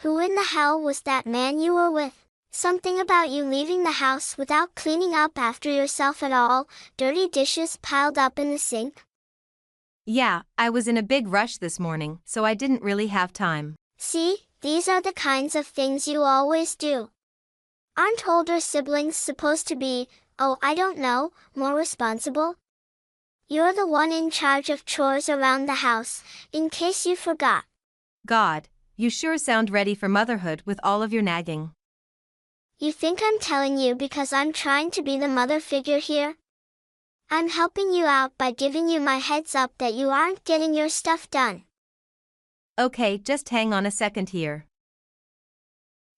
Who in the hell was that man you were with? Something about you leaving the house without cleaning up after yourself at all, dirty dishes piled up in the sink? Yeah, I was in a big rush this morning, so I didn't really have time. See, these are the kinds of things you always do. Aren't older siblings supposed to be, oh I don't know, more responsible? You're the one in charge of chores around the house, in case you forgot. God, you sure sound ready for motherhood with all of your nagging. You think I'm telling you because I'm trying to be the mother figure here? I'm helping you out by giving you my heads up that you aren't getting your stuff done. Okay, just hang on a second here.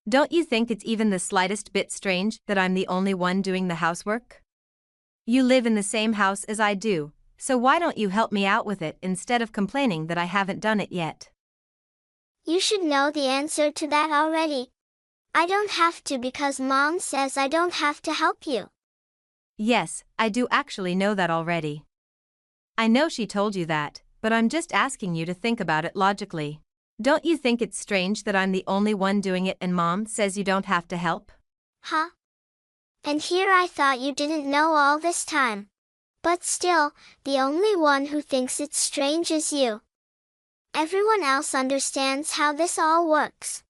Don't you think it's even the slightest bit strange that I'm the only one doing the housework? You live in the same house as I do, so why don't you help me out with it instead of complaining that I haven't done it yet? You should know the answer to that already. I don't have to because Mom says I don't have to help you. Yes, I do actually know that already. I know she told you that, but I'm just asking you to think about it logically. Don't you think it's strange that I'm the only one doing it and Mom says you don't have to help? Huh? And here I thought you didn't know all this time. But still, the only one who thinks it's strange is you. Everyone else understands how this all works.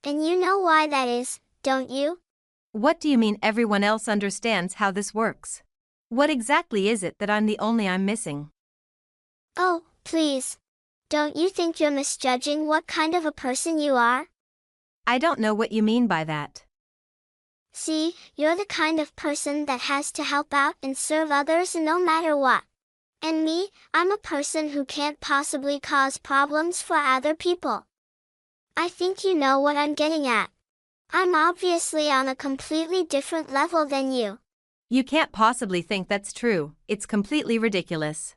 And you know why that is, don't you? What do you mean everyone else understands how this works? What exactly is it that I'm missing? Oh, please. Don't you think you're misjudging what kind of a person you are? I don't know what you mean by that. See, you're the kind of person that has to help out and serve others no matter what. And me, I'm a person who can't possibly cause problems for other people. I think you know what I'm getting at. I'm obviously on a completely different level than you. You can't possibly think that's true, it's completely ridiculous.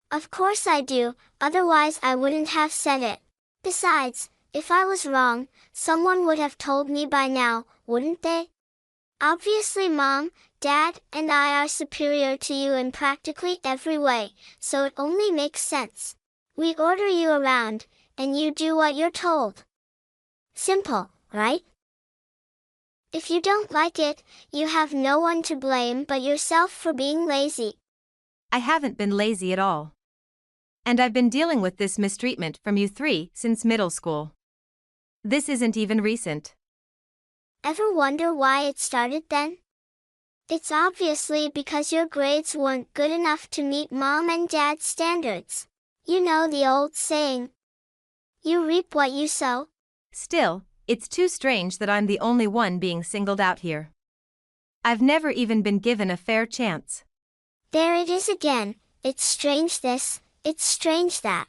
Of course I do, otherwise I wouldn't have said it. Besides, if I was wrong, someone would have told me by now, wouldn't they? Obviously Mom, Dad, and I are superior to you in practically every way, so it only makes sense. We order you around, and you do what you're told. Simple, right? If you don't like it, you have no one to blame but yourself for being lazy. I haven't been lazy at all. And I've been dealing with this mistreatment from you three since middle school. This isn't even recent. Ever wonder why it started then? It's obviously because your grades weren't good enough to meet Mom and Dad's standards. You know the old saying, you reap what you sow. Still, it's too strange that I'm the only one being singled out here. I've never even been given a fair chance. There it is again, it's strange this, it's strange that.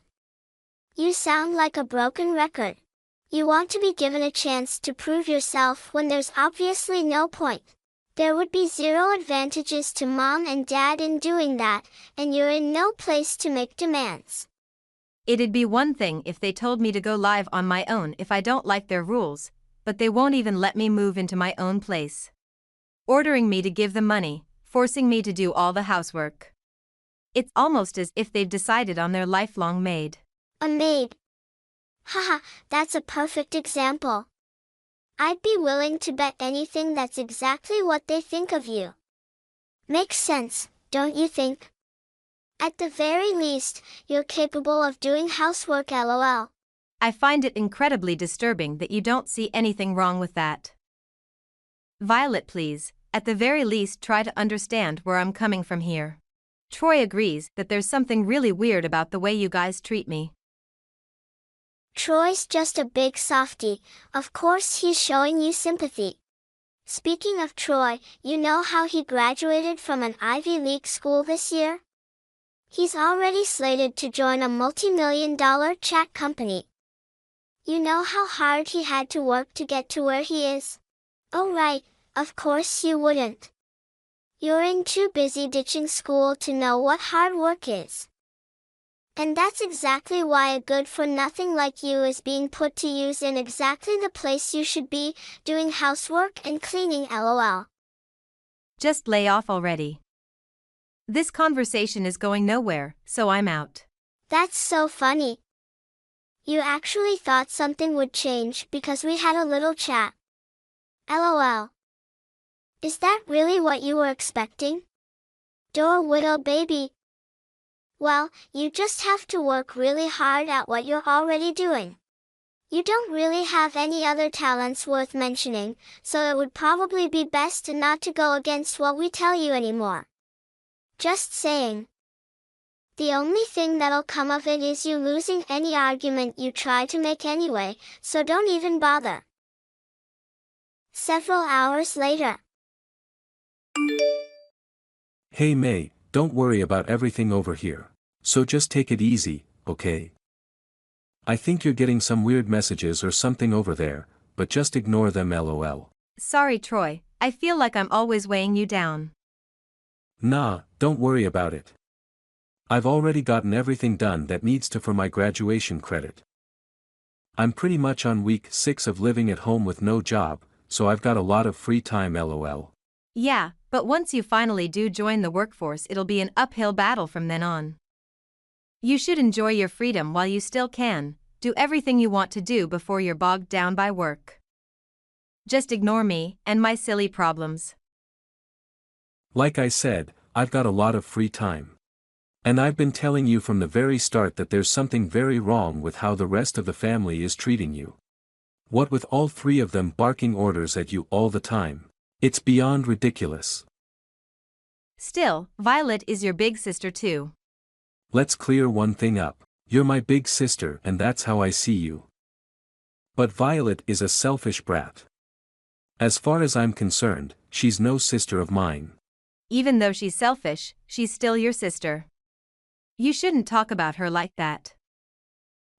You sound like a broken record. You want to be given a chance to prove yourself when there's obviously no point. There would be zero advantages to Mom and Dad in doing that, and you're in no place to make demands. It'd be one thing if they told me to go live on my own if I don't like their rules, but they won't even let me move into my own place. Ordering me to give them money, forcing me to do all the housework. It's almost as if they've decided on their lifelong maid. A maid. Haha, that's a perfect example. I'd be willing to bet anything that's exactly what they think of you. Makes sense, don't you think? At the very least, you're capable of doing housework LOL. I find it incredibly disturbing that you don't see anything wrong with that. Violet, please, at the very least try to understand where I'm coming from here. Troy agrees that there's something really weird about the way you guys treat me. Troy's just a big softie, of course he's showing you sympathy. Speaking of Troy, you know how he graduated from an Ivy League school this year? He's already slated to join a multi-million-dollar chat company. You know how hard he had to work to get to where he is? Oh right, of course you wouldn't. You're in too busy ditching school to know what hard work is. And that's exactly why a good-for-nothing like you is being put to use in exactly the place you should be, doing housework and cleaning LOL. Just lay off already. This conversation is going nowhere, so I'm out. That's so funny. You actually thought something would change because we had a little chat. LOL. Is that really what you were expecting? Door widow baby. Well, you just have to work really hard at what you're already doing. You don't really have any other talents worth mentioning, so it would probably be best not to go against what we tell you anymore. Just saying. The only thing that'll come of it is you losing any argument you try to make anyway, so don't even bother. Several hours later. Hey May, don't worry about everything over here. So just take it easy, okay? I think you're getting some weird messages or something over there, but just ignore them lol. Sorry, Troy, I feel like I'm always weighing you down. Nah, don't worry about it. I've already gotten everything done that needs to for my graduation credit. I'm pretty much on week 6 of living at home with no job, so I've got a lot of free time lol. Yeah, but once you finally do join the workforce, it'll be an uphill battle from then on. You should enjoy your freedom while you still can, do everything you want to do before you're bogged down by work. Just ignore me and my silly problems. Like I said, I've got a lot of free time. And I've been telling you from the very start that there's something very wrong with how the rest of the family is treating you. What with all 3 of them barking orders at you all the time, it's beyond ridiculous. Still, Violet is your big sister too. Let's clear one thing up. You're my big sister and that's how I see you. But Violet is a selfish brat. As far as I'm concerned, she's no sister of mine. Even though she's selfish, she's still your sister. You shouldn't talk about her like that.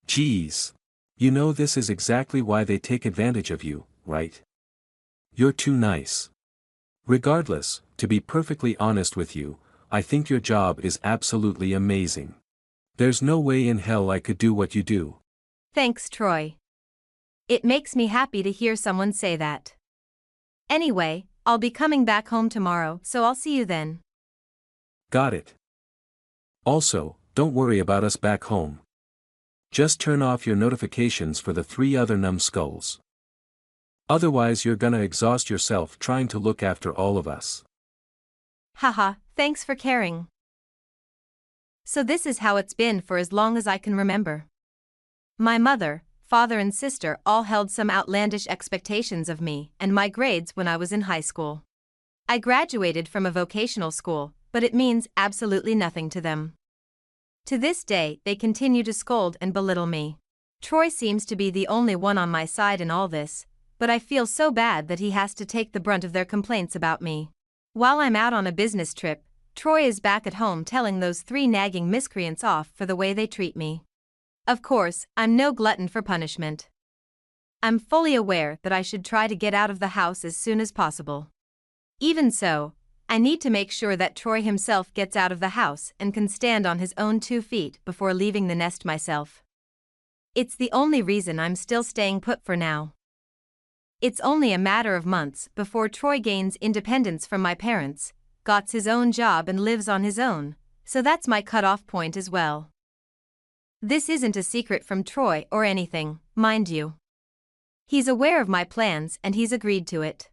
Geez. You know this is exactly why they take advantage of you, right? You're too nice. Regardless, to be perfectly honest with you, I think your job is absolutely amazing. There's no way in hell I could do what you do. Thanks, Troy. It makes me happy to hear someone say that. Anyway, I'll be coming back home tomorrow, so I'll see you then. Got it. Also, don't worry about us back home. Just turn off your notifications for the 3 other numbskulls. Otherwise you're gonna exhaust yourself trying to look after all of us. Haha, thanks for caring. So this is how it's been for as long as I can remember. My mother, father and sister all held some outlandish expectations of me and my grades when I was in high school. I graduated from a vocational school, but it means absolutely nothing to them. To this day, they continue to scold and belittle me. Troy seems to be the only one on my side in all this, but I feel so bad that he has to take the brunt of their complaints about me. While I'm out on a business trip, Troy is back at home telling those 3 nagging miscreants off for the way they treat me. Of course, I'm no glutton for punishment. I'm fully aware that I should try to get out of the house as soon as possible. Even so, I need to make sure that Troy himself gets out of the house and can stand on his own 2 feet before leaving the nest myself. It's the only reason I'm still staying put for now. It's only a matter of months before Troy gains independence from my parents, gets his own job and lives on his own, so that's my cutoff point as well. This isn't a secret from Troy or anything, mind you. He's aware of my plans and he's agreed to it.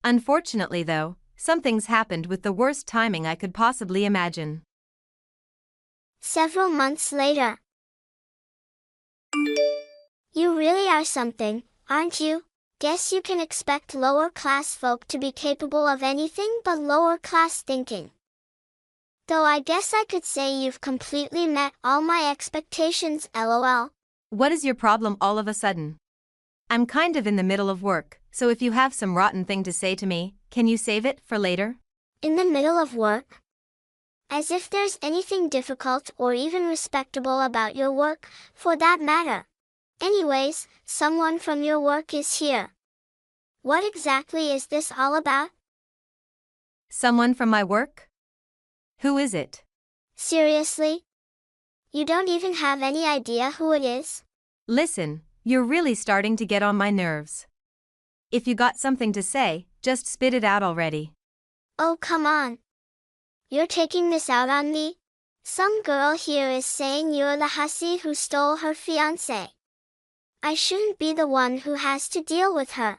Unfortunately though, something's happened with the worst timing I could possibly imagine. Several months later. You really are something, aren't you? Guess you can expect lower-class folk to be capable of anything but lower-class thinking. Though I guess I could say you've completely met all my expectations, lol. What is your problem all of a sudden? I'm kind of in the middle of work, so if you have some rotten thing to say to me, can you save it for later? In the middle of work? As if there's anything difficult or even respectable about your work, for that matter. Anyways, someone from your work is here. What exactly is this all about? Someone from my work? Who is it? Seriously? You don't even have any idea who it is? Listen, you're really starting to get on my nerves. If you got something to say, just spit it out already. Oh, come on. You're taking this out on me? Some girl here is saying you're the hussy who stole her fiancé. I shouldn't be the one who has to deal with her.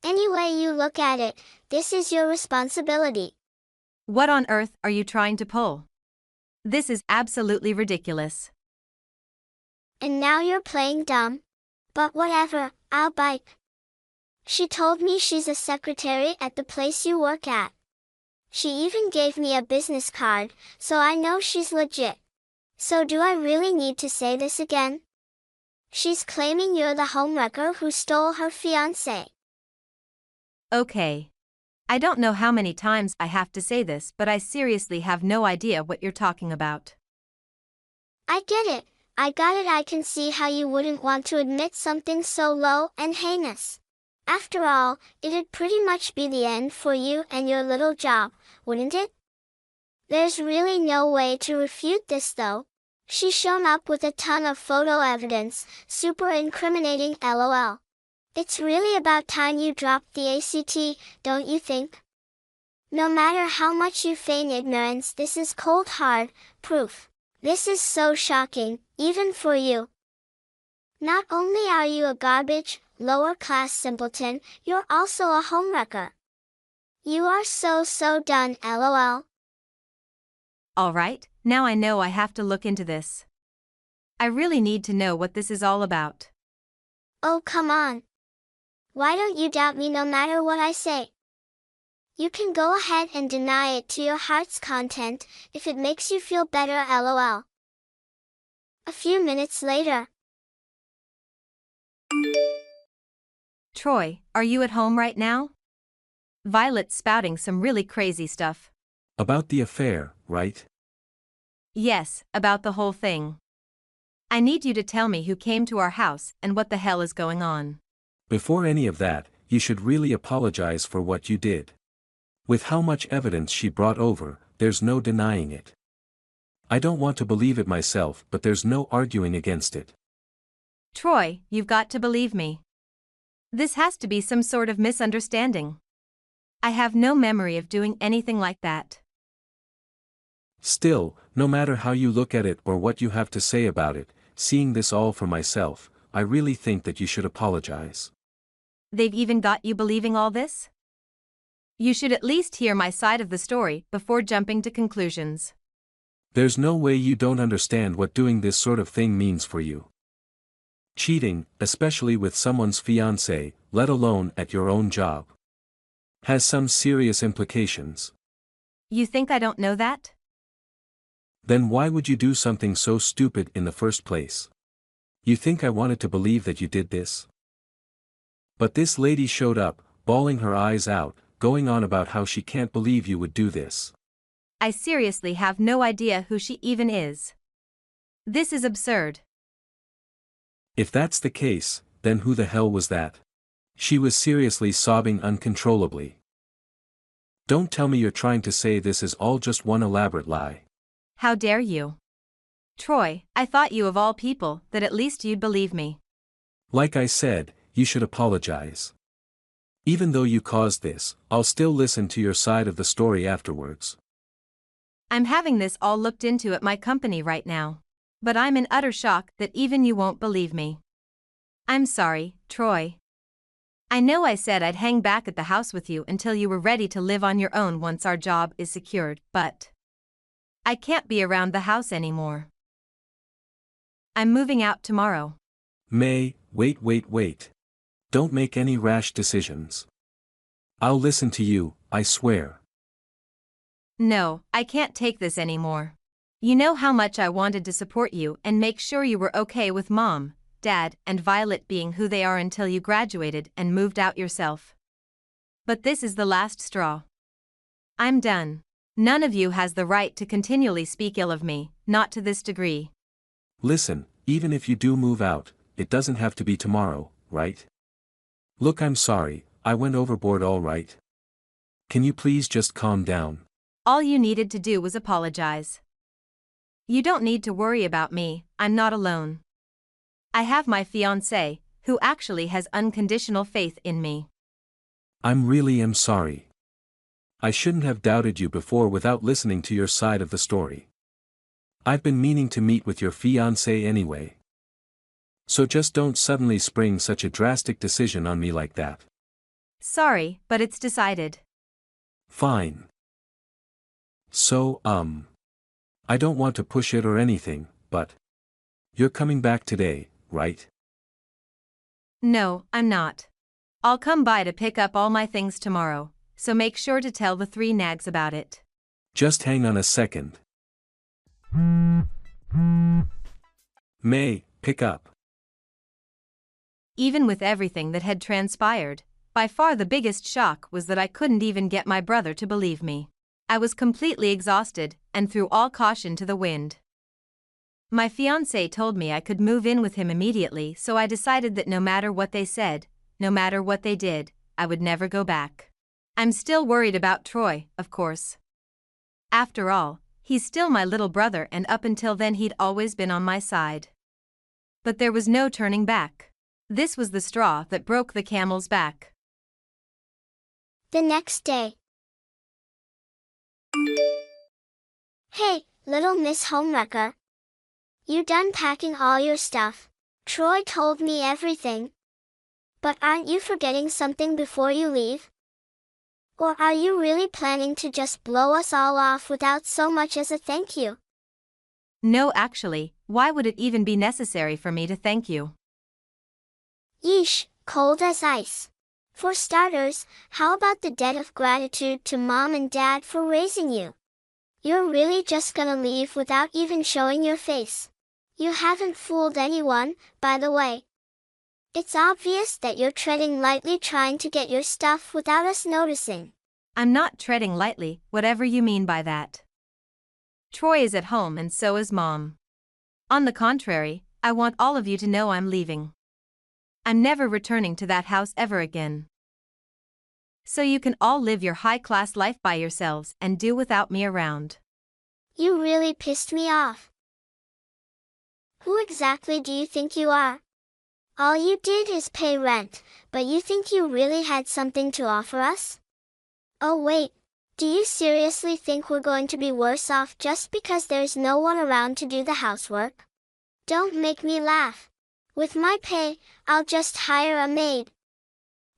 Any way you look at it, this is your responsibility. What on earth are you trying to pull? This is absolutely ridiculous. And now you're playing dumb? But whatever, I'll bite. She told me she's a secretary at the place you work at. She even gave me a business card, so I know she's legit. So do I really need to say this again? She's claiming you're the homewrecker who stole her fiancé. Okay. I don't know how many times I have to say this, but I seriously have no idea what you're talking about. I get it. I got it. I can see how you wouldn't want to admit something so low and heinous. After all, it'd pretty much be the end for you and your little job, wouldn't it? There's really no way to refute this though. She's shown up with a ton of photo evidence, super incriminating LOL. It's really about time you dropped the ACT, don't you think? No matter how much you feign ignorance, this is cold hard proof. This is so shocking, even for you. Not only are you a garbage, lower-class simpleton, you're also a homewrecker. You are so done, LOL. Alright, now I know I have to look into this. I really need to know what this is all about. Oh, come on. Why don't you doubt me no matter what I say? You can go ahead and deny it to your heart's content, if it makes you feel better, LOL. A few minutes later. Troy, are you at home right now? Violet's spouting some really crazy stuff. About the affair, right? Yes, about the whole thing. I need you to tell me who came to our house and what the hell is going on. Before any of that, you should really apologize for what you did. With how much evidence she brought over, there's no denying it. I don't want to believe it myself, but there's no arguing against it. Troy, you've got to believe me. This has to be some sort of misunderstanding. I have no memory of doing anything like that. Still, no matter how you look at it or what you have to say about it, seeing this all for myself, I really think that you should apologize. They've even got you believing all this? You should at least hear my side of the story before jumping to conclusions. There's no way you don't understand what doing this sort of thing means for you. Cheating, especially with someone's fiancé, let alone at your own job, has some serious implications. You think I don't know that? Then why would you do something so stupid in the first place? You think I wanted to believe that you did this? But this lady showed up, bawling her eyes out, going on about how she can't believe you would do this. I seriously have no idea who she even is. This is absurd. If that's the case, then who the hell was that? She was seriously sobbing uncontrollably. Don't tell me you're trying to say this is all just one elaborate lie. How dare you? Troy, I thought you of all people that at least you'd believe me. Like I said, you should apologize. Even though you caused this, I'll still listen to your side of the story afterwards. I'm having this all looked into at my company right now. But I'm in utter shock that even you won't believe me. I'm sorry, Troy. I know I said I'd hang back at the house with you until you were ready to live on your own once our job is secured, but I can't be around the house anymore. I'm moving out tomorrow. May, wait. Don't make any rash decisions. I'll listen to you, I swear. No, I can't take this anymore. You know how much I wanted to support you and make sure you were okay with Mom, Dad, and Violet being who they are until you graduated and moved out yourself. But this is the last straw. I'm done. None of you has the right to continually speak ill of me, not to this degree. Listen, even if you do move out, it doesn't have to be tomorrow, right? Look, I'm sorry, I went overboard, all right? Can you please just calm down? All you needed to do was apologize. You don't need to worry about me, I'm not alone. I have my fiancé, who actually has unconditional faith in me. I'm really sorry. I shouldn't have doubted you before without listening to your side of the story. I've been meaning to meet with your fiancé anyway. So just don't suddenly spring such a drastic decision on me like that. Sorry, but it's decided. Fine. So, I don't want to push it or anything, but you're coming back today, right? No, I'm not. I'll come by to pick up all my things tomorrow, so make sure to tell the three nags about it. Just hang on a second. May, pick up. Even with everything that had transpired, by far the biggest shock was that I couldn't even get my brother to believe me. I was completely exhausted and threw all caution to the wind. My fiancé told me I could move in with him immediately, so I decided that no matter what they said, no matter what they did, I would never go back. I'm still worried about Troy, of course. After all, he's still my little brother, and up until then he'd always been on my side. But there was no turning back. This was the straw that broke the camel's back. The next day. Hey, little Miss Homewrecker. You done packing all your stuff? Troy told me everything. But aren't you forgetting something before you leave? Or are you really planning to just blow us all off without so much as a thank you? No, actually, why would it even be necessary for me to thank you? Yeesh, cold as ice. For starters, how about the debt of gratitude to Mom and Dad for raising you? You're really just gonna leave without even showing your face. You haven't fooled anyone, by the way. It's obvious that you're treading lightly trying to get your stuff without us noticing. I'm not treading lightly, whatever you mean by that. Troy is at home and so is Mom. On the contrary, I want all of you to know I'm leaving. I'm never returning to that house ever again. So you can all live your high-class life by yourselves and do without me around. You really pissed me off. Who exactly do you think you are? All you did is pay rent, but you think you really had something to offer us? Oh wait, do you seriously think we're going to be worse off just because there's no one around to do the housework? Don't make me laugh. With my pay, I'll just hire a maid.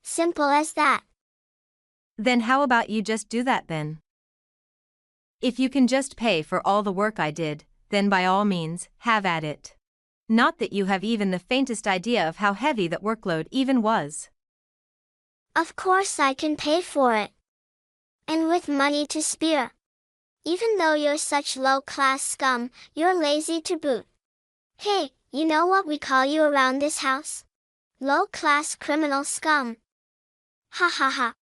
Simple as that. Then how about you just do that then? If you can just pay for all the work I did, then by all means, have at it. Not that you have even the faintest idea of how heavy that workload even was. Of course I can pay for it. And with money to spare. Even though you're such low-class scum, you're lazy to boot. Hey, you know what we call you around this house? Low-class criminal scum. Ha ha ha.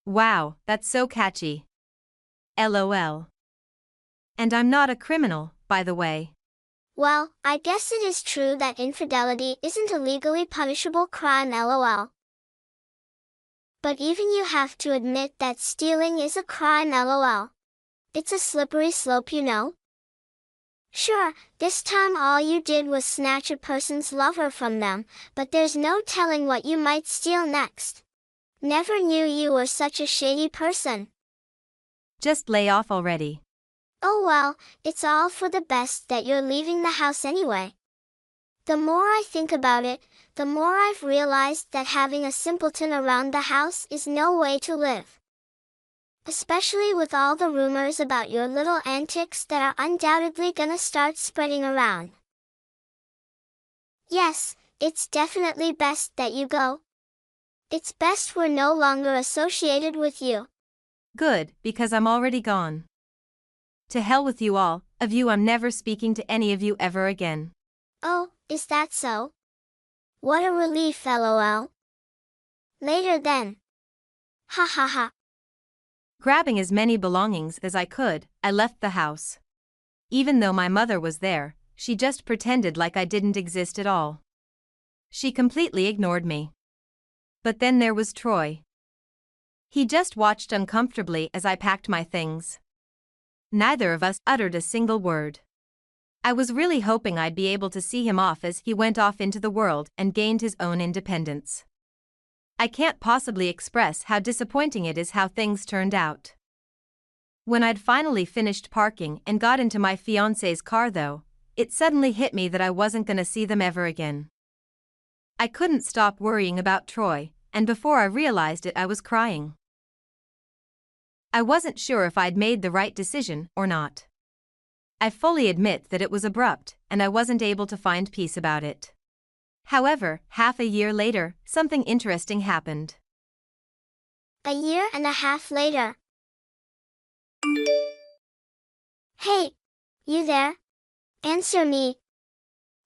Wow, that's so catchy. LOL. And I'm not a criminal, by the way. Well, I guess it is true that infidelity isn't a legally punishable crime, lol. But even you have to admit that stealing is a crime, lol. It's a slippery slope, you know. Sure, this time all you did was snatch a person's lover from them, but there's no telling what you might steal next. Never knew you were such a shady person. Just lay off already. Oh well, it's all for the best that you're leaving the house anyway. The more I think about it, the more I've realized that having a simpleton around the house is no way to live. Especially with all the rumors about your little antics that are undoubtedly gonna start spreading around. Yes, it's definitely best that you go. It's best we're no longer associated with you. Good, because I'm already gone. To hell with you all, of you I'm never speaking to any of you ever again. Oh, is that so? What a relief, lol. Later then. Ha ha ha. Grabbing as many belongings as I could, I left the house. Even though my mother was there, she just pretended like I didn't exist at all. She completely ignored me. But then there was Troy. He just watched uncomfortably as I packed my things. Neither of us uttered a single word. I was really hoping I'd be able to see him off as he went off into the world and gained his own independence. I can't possibly express how disappointing it is how things turned out. When I'd finally finished parking and got into my fiancé's car though, it suddenly hit me that I wasn't gonna see them ever again. I couldn't stop worrying about Troy, and before I realized it, I was crying. I wasn't sure if I'd made the right decision or not. I fully admit that it was abrupt, and I wasn't able to find peace about it. However, half a year later, something interesting happened. A year and a half later. Hey, you there? Answer me.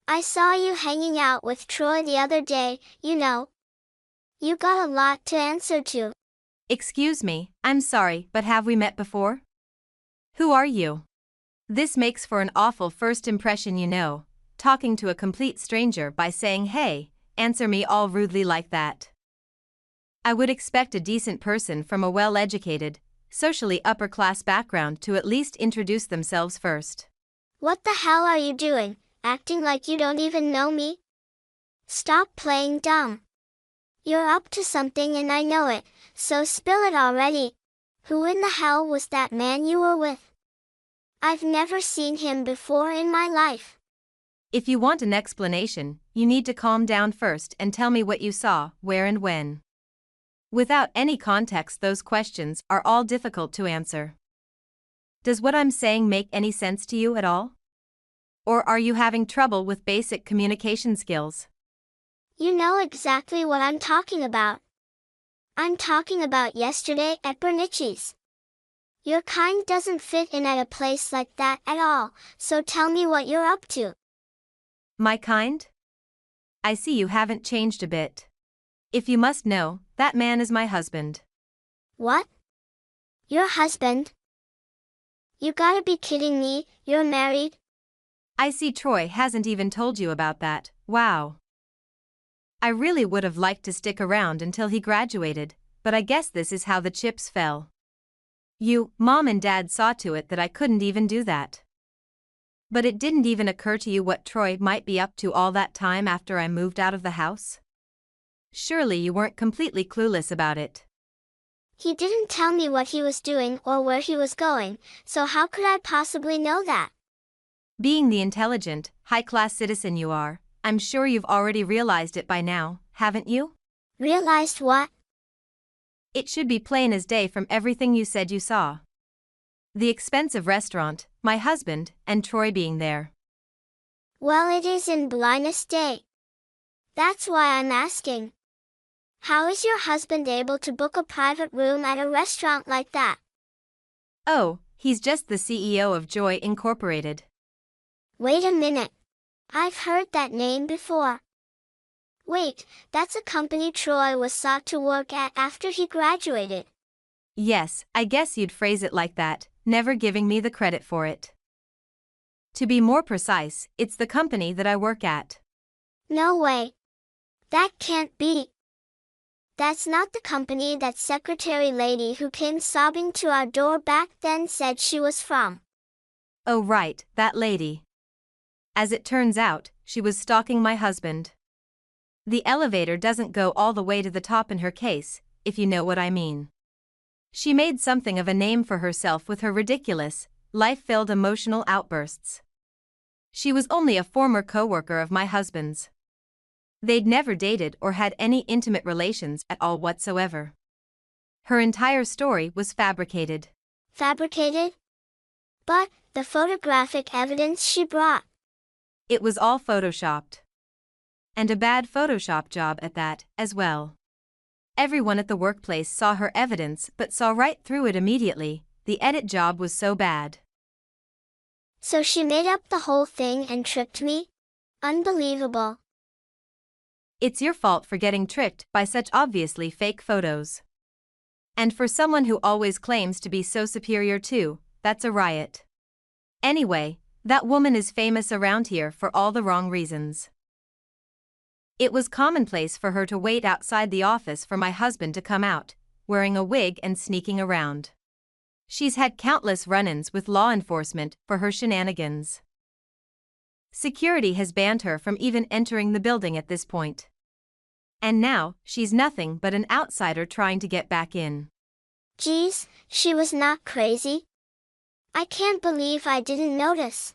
I saw you hanging out with Troy the other day, you know. You got a lot to answer to. Excuse me, I'm sorry, but have we met before? Who are you? This makes for an awful first impression, you know, talking to a complete stranger by saying hey, answer me all rudely like that. I would expect a decent person from a well-educated, socially upper-class background to at least introduce themselves first. What the hell are you doing, acting like you don't even know me? Stop playing dumb. You're up to something and I know it, so spill it already. Who in the hell was that man you were with? I've never seen him before in my life. If you want an explanation, you need to calm down first and tell me what you saw, where and when. Without any context, those questions are all difficult to answer. Does what I'm saying make any sense to you at all? Or are you having trouble with basic communication skills? You know exactly what I'm talking about. I'm talking about yesterday at Bernicci's. Your kind doesn't fit in at a place like that at all, so tell me what you're up to. My kind? I see you haven't changed a bit. If you must know, that man is my husband. What? Your husband? You gotta be kidding me, you're married? I see Troy hasn't even told you about that, wow. I really would have liked to stick around until he graduated, but I guess this is how the chips fell. Mom and Dad saw to it that I couldn't even do that. But it didn't even occur to you what Troy might be up to all that time after I moved out of the house? Surely you weren't completely clueless about it. He didn't tell me what he was doing or where he was going, so how could I possibly know that? Being the intelligent, high-class citizen you are, I'm sure you've already realized it by now, haven't you? Realized what? It should be plain as day from everything you said you saw. The expensive restaurant, my husband, and Troy being there. Well, it is in blindest day. That's why I'm asking. How is your husband able to book a private room at a restaurant like that? Oh, he's just the CEO of Joy Incorporated. Wait a minute. I've heard that name before. Wait, that's a company Troy was sought to work at after he graduated. Yes, I guess you'd phrase it like that, never giving me the credit for it. To be more precise, it's the company that I work at. No way. That can't be. That's not the company that secretary lady who came sobbing to our door back then said she was from. Oh right, that lady. As it turns out, she was stalking my husband. The elevator doesn't go all the way to the top in her case, if you know what I mean. She made something of a name for herself with her ridiculous, life-filled emotional outbursts. She was only a former co-worker of my husband's. They'd never dated or had any intimate relations at all whatsoever. Her entire story was fabricated. Fabricated? But the photographic evidence she brought. It was all photoshopped. And a bad Photoshop job at that, as well. Everyone at the workplace saw her evidence but saw right through it immediately. The edit job was so bad. So she made up the whole thing and tricked me? Unbelievable. It's your fault for getting tricked by such obviously fake photos. And for someone who always claims to be so superior too, that's a riot. Anyway, that woman is famous around here for all the wrong reasons. It was commonplace for her to wait outside the office for my husband to come out, wearing a wig and sneaking around. She's had countless run-ins with law enforcement for her shenanigans. Security has banned her from even entering the building at this point. And now, she's nothing but an outsider trying to get back in. Geez, she was not crazy. I can't believe I didn't notice.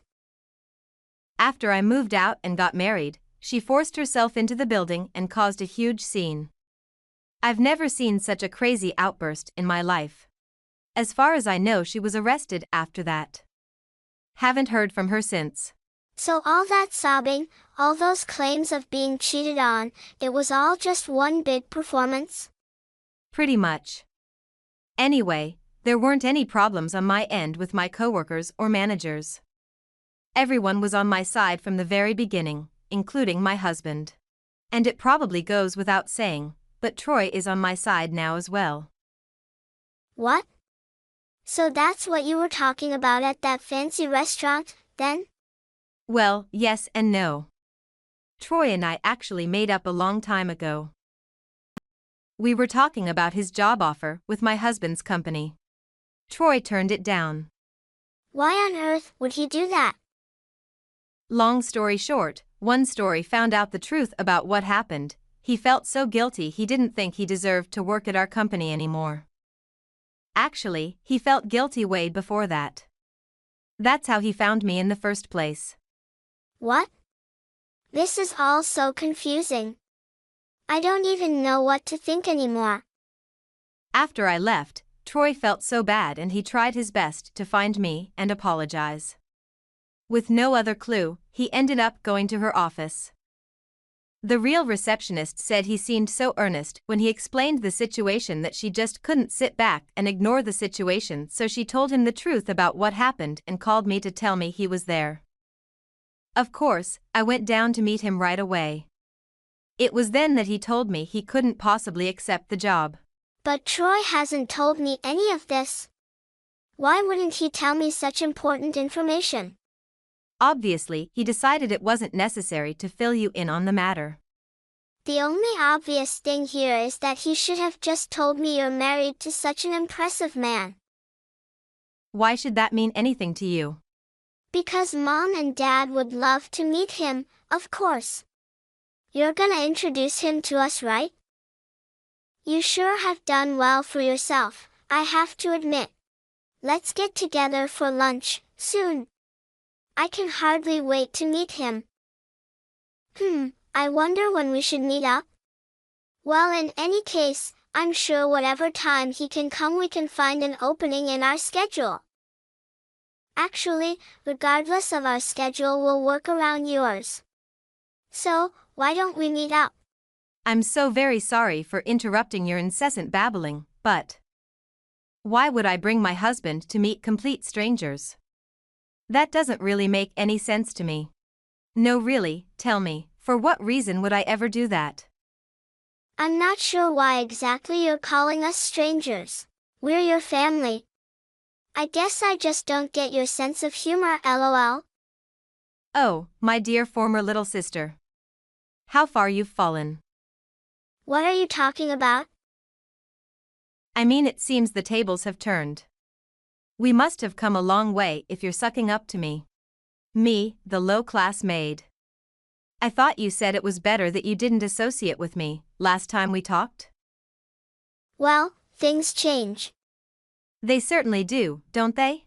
After I moved out and got married, she forced herself into the building and caused a huge scene. I've never seen such a crazy outburst in my life. As far as I know, she was arrested after that. Haven't heard from her since. So all that sobbing, all those claims of being cheated on, it was all just one big performance? Pretty much. Anyway, there weren't any problems on my end with my coworkers or managers. Everyone was on my side from the very beginning, including my husband. And it probably goes without saying, but Troy is on my side now as well. What? So that's what you were talking about at that fancy restaurant, then? Well, yes and no. Troy and I actually made up a long time ago. We were talking about his job offer with my husband's company. Troy turned it down. Why on earth would he do that? Long story short, one story found out the truth about what happened. He felt so guilty he didn't think he deserved to work at our company anymore. Actually, he felt guilty way before that. That's how he found me in the first place. What? This is all so confusing. I don't even know what to think anymore. After I left, Troy felt so bad and he tried his best to find me and apologize. With no other clue, he ended up going to her office. The real receptionist said he seemed so earnest when he explained the situation that she just couldn't sit back and ignore the situation, so she told him the truth about what happened and called me to tell me he was there. Of course, I went down to meet him right away. It was then that he told me he couldn't possibly accept the job. But Troy hasn't told me any of this. Why wouldn't he tell me such important information? Obviously, he decided it wasn't necessary to fill you in on the matter. The only obvious thing here is that he should have just told me you're married to such an impressive man. Why should that mean anything to you? Because Mom and Dad would love to meet him, of course. You're gonna introduce him to us, right? You sure have done well for yourself, I have to admit. Let's get together for lunch, soon. I can hardly wait to meet him. I wonder when we should meet up? Well, in any case, I'm sure whatever time he can come we can find an opening in our schedule. Actually, regardless of our schedule, we'll work around yours. So, why don't we meet up? I'm so very sorry for interrupting your incessant babbling, but why would I bring my husband to meet complete strangers? That doesn't really make any sense to me. No, really, tell me, for what reason would I ever do that? I'm not sure why exactly you're calling us strangers. We're your family. I guess I just don't get your sense of humor, lol. Oh, my dear former little sister. How far you've fallen. What are you talking about? I mean, it seems the tables have turned. We must have come a long way if you're sucking up to me. Me, the low-class maid. I thought you said it was better that you didn't associate with me, last time we talked? Well, things change. They certainly do, don't they?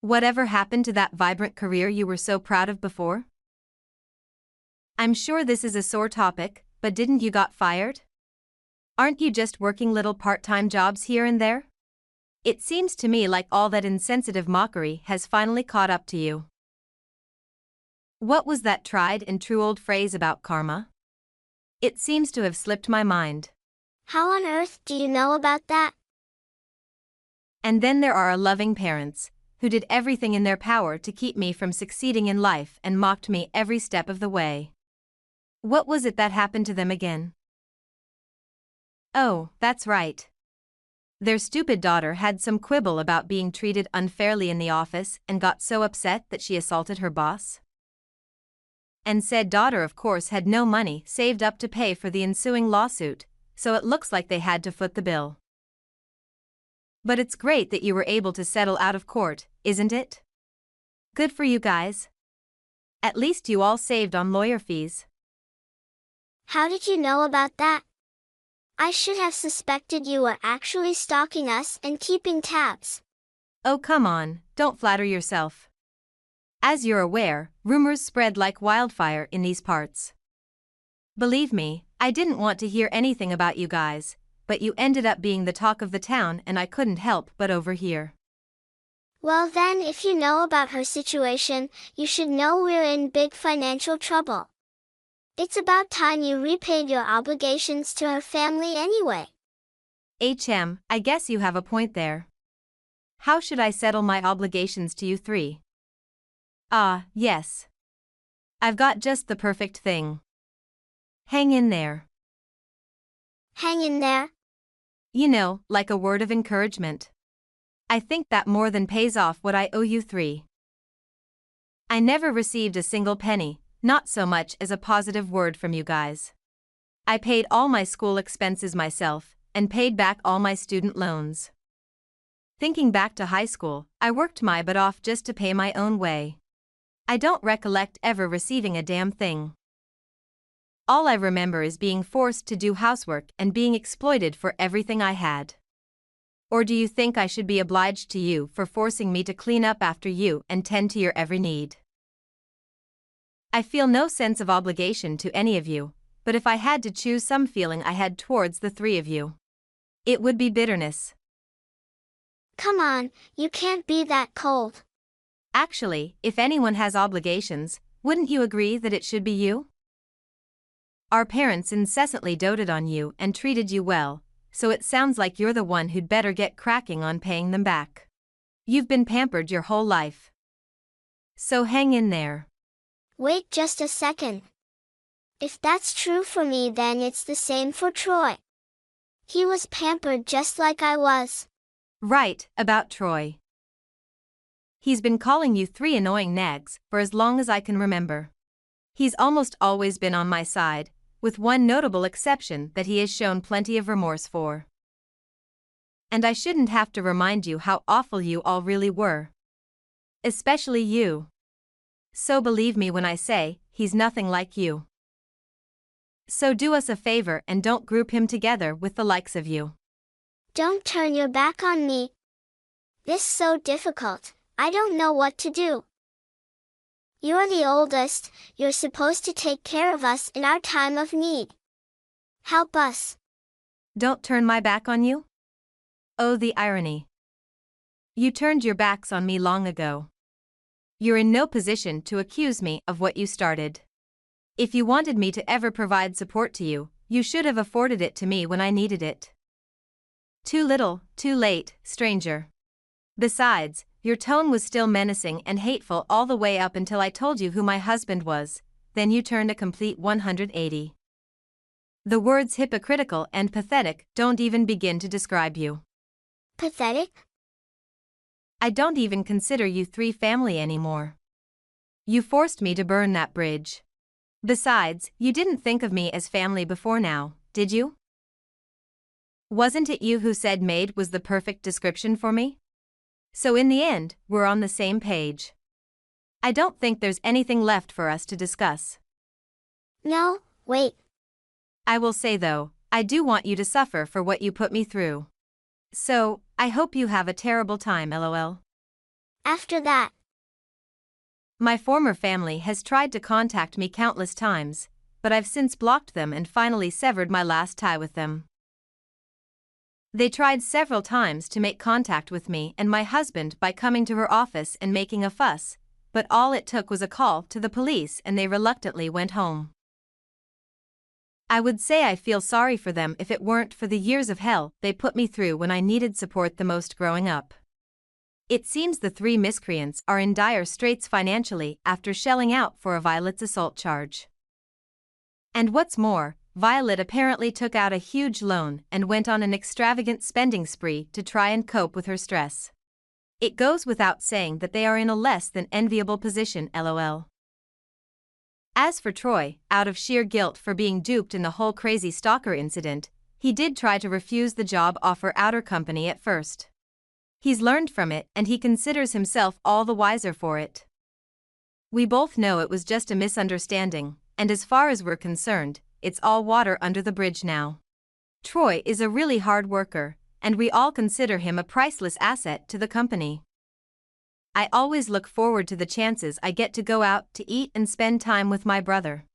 Whatever happened to that vibrant career you were so proud of before? I'm sure this is a sore topic, but didn't you got fired? Aren't you just working little part-time jobs here and there? It seems to me like all that insensitive mockery has finally caught up to you. What was that tried and true old phrase about karma? It seems to have slipped my mind. How on earth do you know about that? And then there are our loving parents, who did everything in their power to keep me from succeeding in life and mocked me every step of the way. What was it that happened to them again? Oh, that's right. Their stupid daughter had some quibble about being treated unfairly in the office and got so upset that she assaulted her boss. And said daughter, of course, had no money saved up to pay for the ensuing lawsuit, so it looks like they had to foot the bill. But it's great that you were able to settle out of court, isn't it? Good for you guys. At least you all saved on lawyer fees. How did you know about that? I should have suspected you were actually stalking us and keeping tabs. Oh, come on, don't flatter yourself. As you're aware, rumors spread like wildfire in these parts. Believe me, I didn't want to hear anything about you guys, but you ended up being the talk of the town and I couldn't help but overhear. Well then, if you know about her situation, you should know we're in big financial trouble. It's about time you repaid your obligations to her family anyway. I guess you have a point there. How should I settle my obligations to you three? Ah, yes. I've got just the perfect thing. Hang in there. Hang in there. You know, like a word of encouragement. I think that more than pays off what I owe you three. I never received a single penny, not so much as a positive word from you guys. I paid all my school expenses myself, and paid back all my student loans. Thinking back to high school, I worked my butt off just to pay my own way. I don't recollect ever receiving a damn thing. All I remember is being forced to do housework and being exploited for everything I had. Or do you think I should be obliged to you for forcing me to clean up after you and tend to your every need? I feel no sense of obligation to any of you, but if I had to choose some feeling I had towards the three of you, it would be bitterness. Come on, you can't be that cold. Actually, if anyone has obligations, wouldn't you agree that it should be you? Our parents incessantly doted on you and treated you well, so it sounds like you're the one who'd better get cracking on paying them back. You've been pampered your whole life. So hang in there. Wait just a second. If that's true for me, then it's the same for Troy. He was pampered just like I was. Right, about Troy. He's been calling you three annoying nags for as long as I can remember. He's almost always been on my side, with one notable exception that he has shown plenty of remorse for. And I shouldn't have to remind you how awful you all really were. Especially you. So believe me when I say, he's nothing like you. So do us a favor and don't group him together with the likes of you. Don't turn your back on me. This is so difficult, I don't know what to do. You're the oldest, you're supposed to take care of us in our time of need. Help us. Don't turn my back on you? Oh, the irony. You turned your backs on me long ago. You're in no position to accuse me of what you started. If you wanted me to ever provide support to you, you should have afforded it to me when I needed it. Too little, too late, stranger. Besides, your tone was still menacing and hateful all the way up until I told you who my husband was, then you turned a complete 180. The words hypocritical and pathetic don't even begin to describe you. Pathetic? I don't even consider you three family anymore. You forced me to burn that bridge. Besides, you didn't think of me as family before now, did you? Wasn't it you who said maid was the perfect description for me? So in the end, we're on the same page. I don't think there's anything left for us to discuss. No, wait. I will say though, I do want you to suffer for what you put me through. So, I hope you have a terrible time, lol. After that. My former family has tried to contact me countless times, but I've since blocked them and finally severed my last tie with them. They tried several times to make contact with me and my husband by coming to her office and making a fuss, but all it took was a call to the police and they reluctantly went home. I would say I feel sorry for them if it weren't for the years of hell they put me through when I needed support the most growing up. It seems the three miscreants are in dire straits financially after shelling out for a Violet's assault charge. And what's more, Violet apparently took out a huge loan and went on an extravagant spending spree to try and cope with her stress. It goes without saying that they are in a less than enviable position, lol. As for Troy, out of sheer guilt for being duped in the whole crazy stalker incident, he did try to refuse the job offer outer company at first. He's learned from it and he considers himself all the wiser for it. We both know it was just a misunderstanding, and as far as we're concerned, it's all water under the bridge now. Troy is a really hard worker, and we all consider him a priceless asset to the company. I always look forward to the chances I get to go out to eat and spend time with my brother.